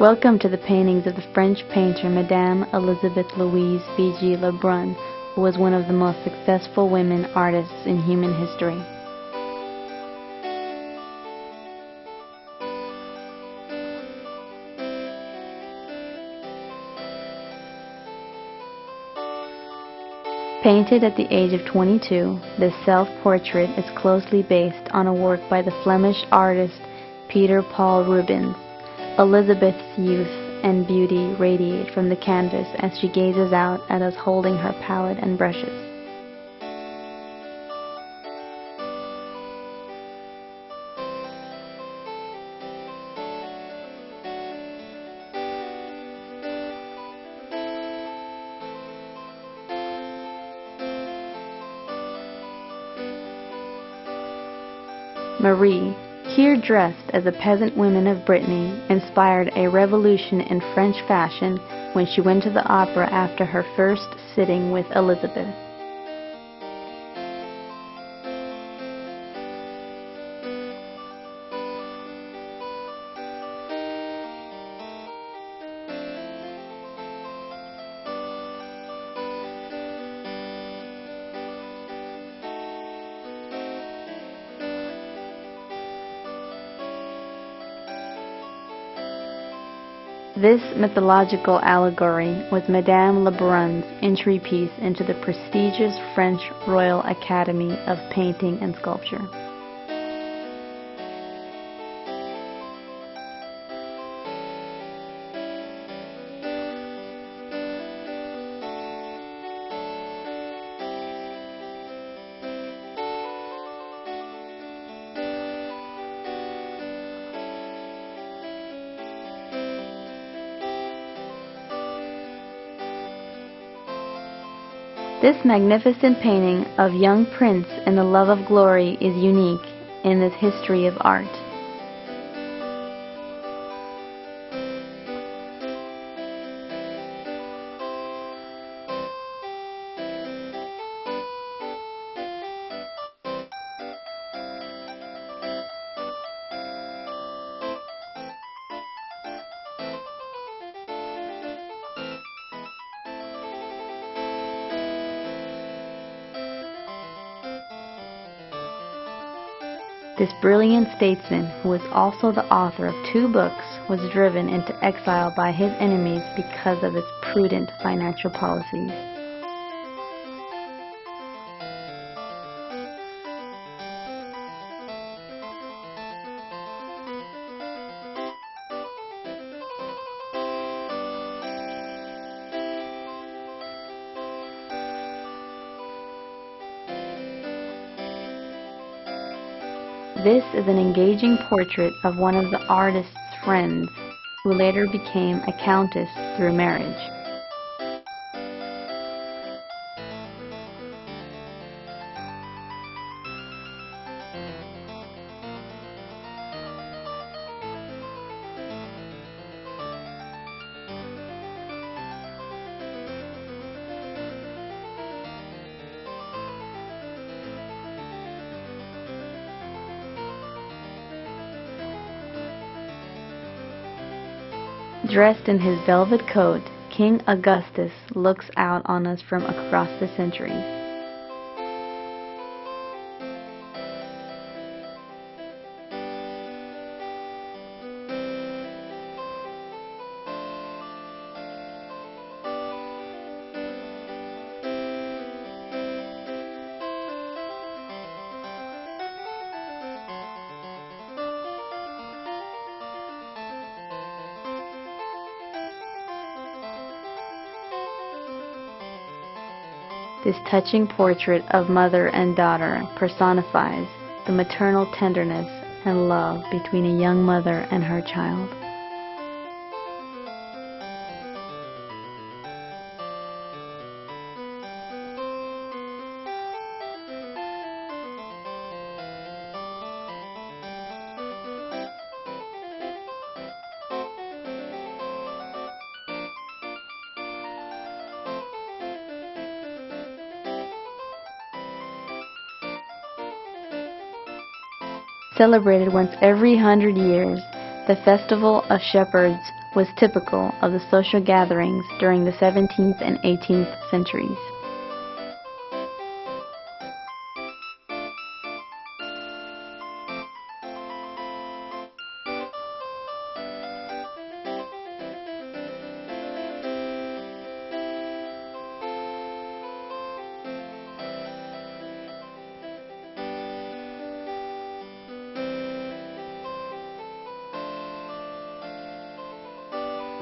Welcome to the paintings of the French painter Madame Elizabeth Louise Vigee Le-Brun, who was one of the most successful women artists in human history. Painted at the age of 22, this self-portrait is closely based on a work by the Flemish artist Peter Paul Rubens. Elizabeth's youth and beauty radiate from the canvas as she gazes out at us holding her palette and brushes. Marie, here dressed as a peasant woman of Brittany, inspired a revolution in French fashion when she went to the opera after her first sitting with Elizabeth. This mythological allegory was Madame Le-Brun's entry piece into the prestigious French Royal Academy of Painting and Sculpture. This magnificent painting of young Prince in the love of glory is unique in this history of art. This brilliant statesman, who was also the author of 2 books, was driven into exile by his enemies because of his prudent financial policies. This is an engaging portrait of one of the artist's friends, who later became a countess through marriage. Dressed in his velvet coat, King Augustus looks out on us from across the centuries. This touching portrait of mother and daughter personifies the maternal tenderness and love between a young mother and her child. Celebrated once every 100 years, the Festival of Shepherds was typical of the social gatherings during the 17th and 18th centuries.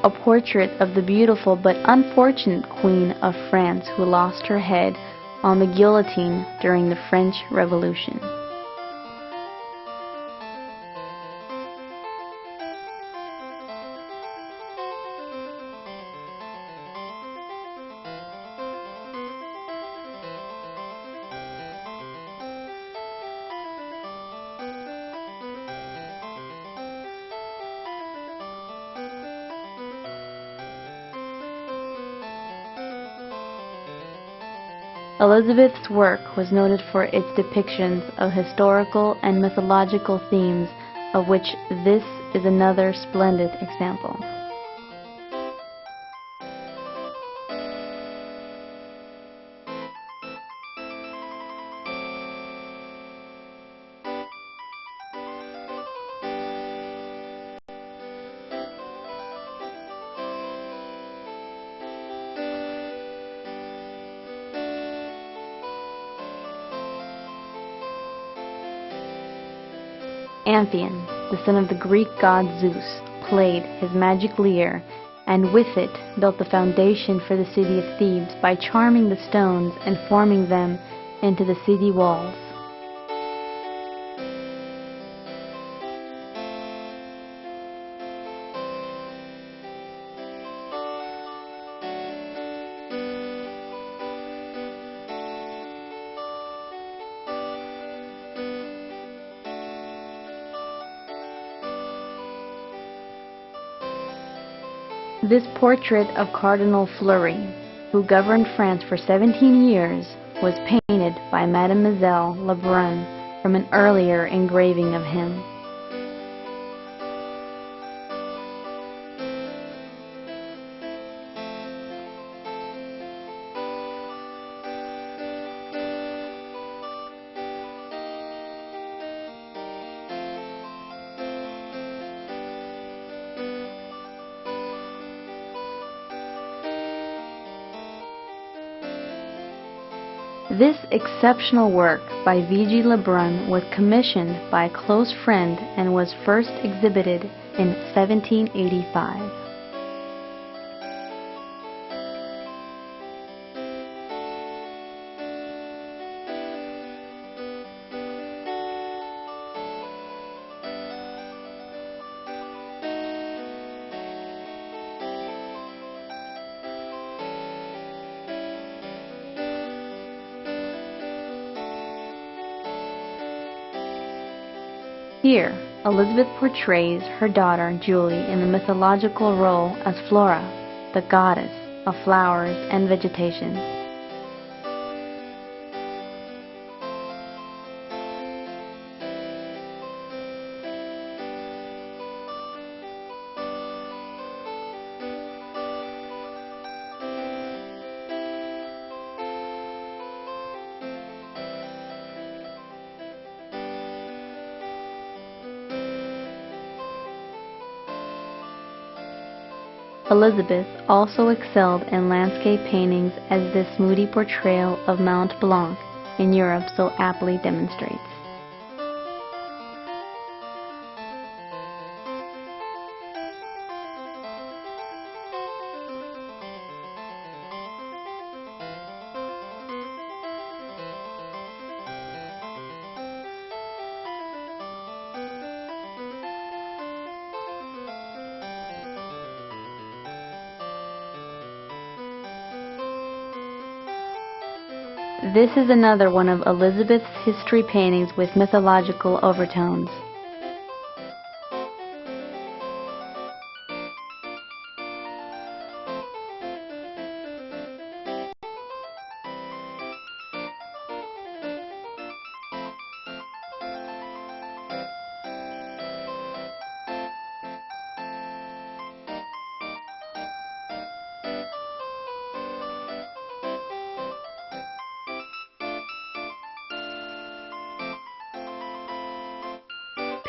A portrait of the beautiful but unfortunate Queen of France who lost her head on the guillotine during the French Revolution. Elizabeth's work was noted for its depictions of historical and mythological themes, of which this is another splendid example. Amphion, the son of the Greek god Zeus, played his magic lyre, and with it built the foundation for the city of Thebes by charming the stones and forming them into the city walls. This portrait of Cardinal Fleury, who governed France for 17 years, was painted by Mademoiselle Le-Brun from an earlier engraving of him. This exceptional work by Vigee Le-Brun was commissioned by a close friend and was first exhibited in 1785. Here, Elizabeth portrays her daughter Julie in the mythological role as Flora, the goddess of flowers and vegetation. Elizabeth also excelled in landscape paintings, as this moody portrayal of Mount Blanc in Europe so aptly demonstrates. This is another one of Elizabeth's history paintings with mythological overtones.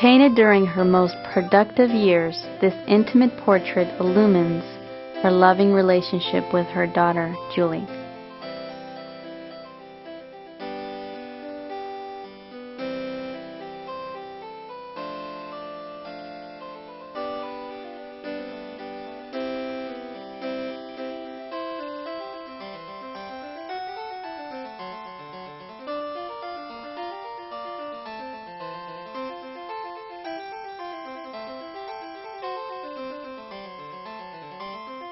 Painted during her most productive years, this intimate portrait illumines her loving relationship with her daughter, Julie.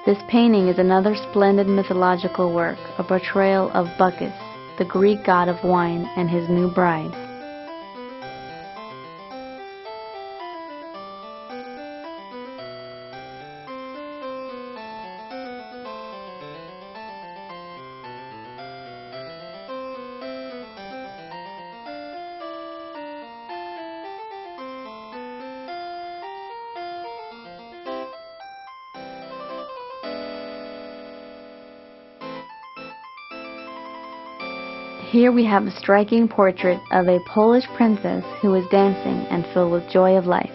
This painting is another splendid mythological work, a portrayal of Bacchus, the Greek god of wine, and his new bride. Here we have a striking portrait of a Polish princess who is dancing and filled with joy of life.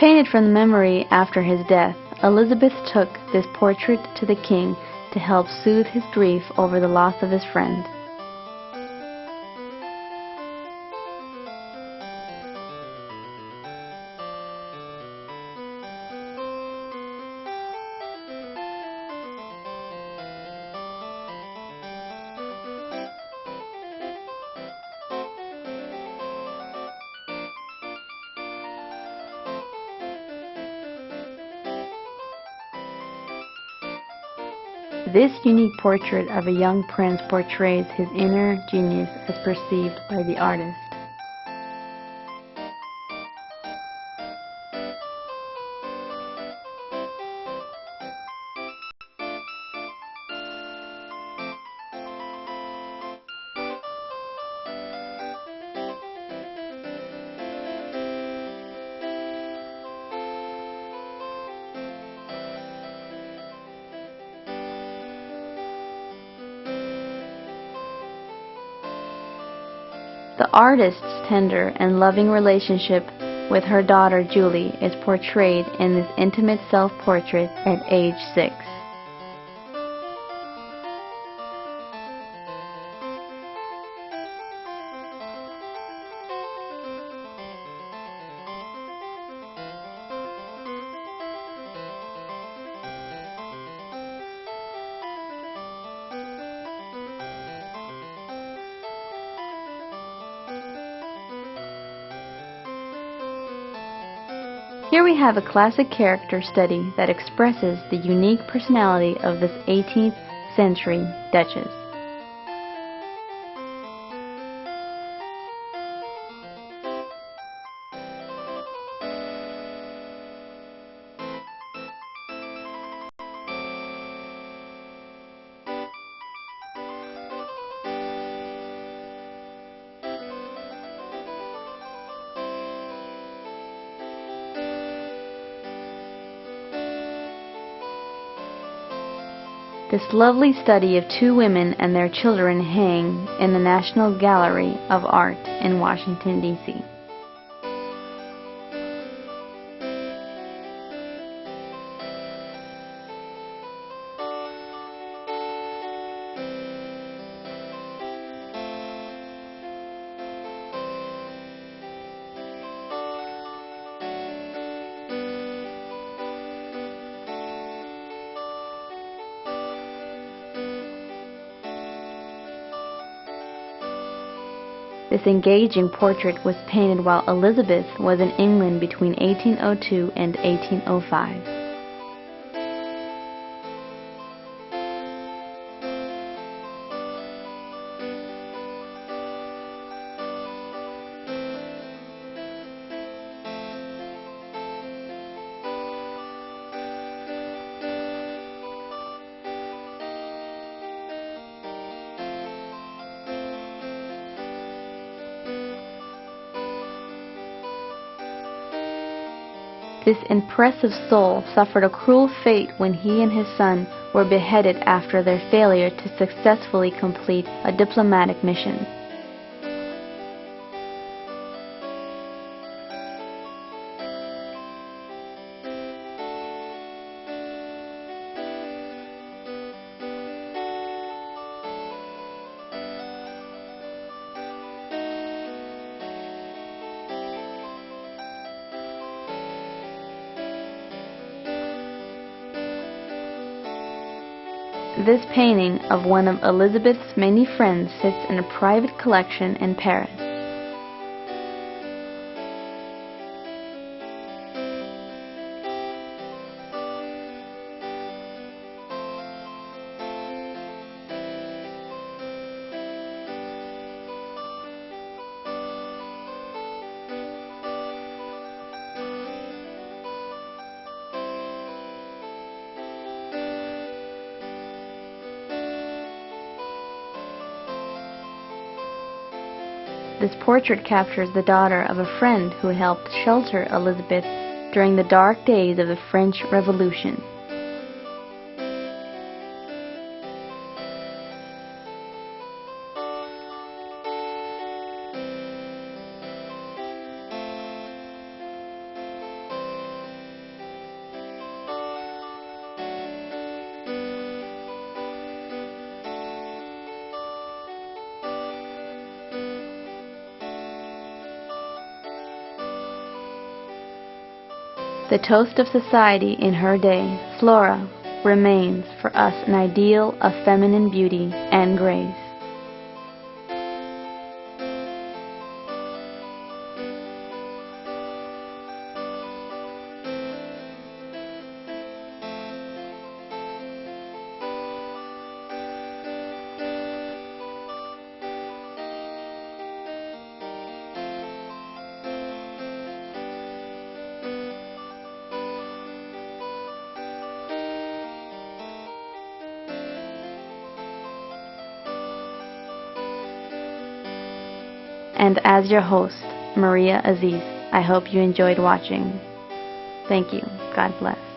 Painted from memory after his death, Elizabeth took this portrait to the king to help soothe his grief over the loss of his friend. This unique portrait of a young prince portrays his inner genius as perceived by the artist. The artist's tender and loving relationship with her daughter Julie is portrayed in this intimate self-portrait at age 6. Here we have a classic character study that expresses the unique personality of this 18th century Duchess. This lovely study of two women and their children hang in the National Gallery of Art in Washington, D.C. This engaging portrait was painted while Elizabeth was in England between 1802 and 1805. This impressive soul suffered a cruel fate when he and his son were beheaded after their failure to successfully complete a diplomatic mission. This painting of one of Elizabeth's many friends sits in a private collection in Paris. This portrait captures the daughter of a friend who helped shelter Elizabeth during the dark days of the French Revolution. The toast of society in her day, Flora, remains for us an ideal of feminine beauty and grace. And as your host, Maria Aziz, I hope you enjoyed watching. Thank you. God bless.